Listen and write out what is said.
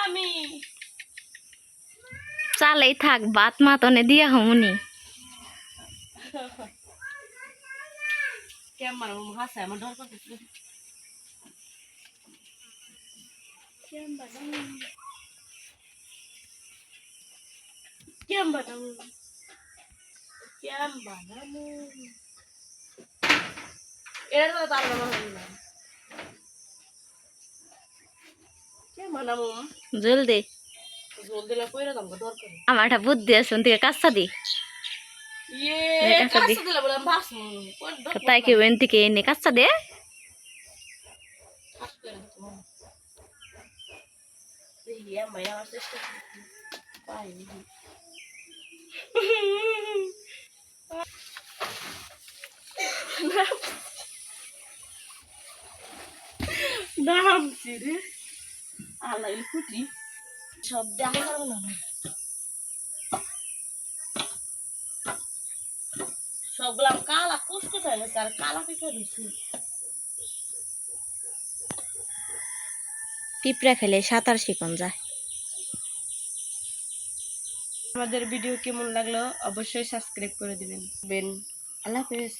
আমি চালেই থাক বাত মাতনে দিয়া হমুনি কেমন হাসে আমার ডর করতেছে এটা তো তার বানাবো জলদি জল দিলে কইরা দাম ডর করে আমার একটা বুদ্ধি আছে থেকে কাঁচা দি কাছে দিলে বলে আমি ভাসবো তাই কি ওখান থেকে এনে কাঁচা দে নামছি রে আলাই ফুটি সব দেখা যাবে না সবগুলা কালা কুচকুচ হয়ে গেছে আর কালা পিঠা দিচ্ছি পিঁপড়া খেলে সাঁতার শিখন যায় আমাদের ভিডিও কেমন লাগলো অবশ্যই সাবস্ক্রাইব করে দিবেন আল্লাহ হাফেজ।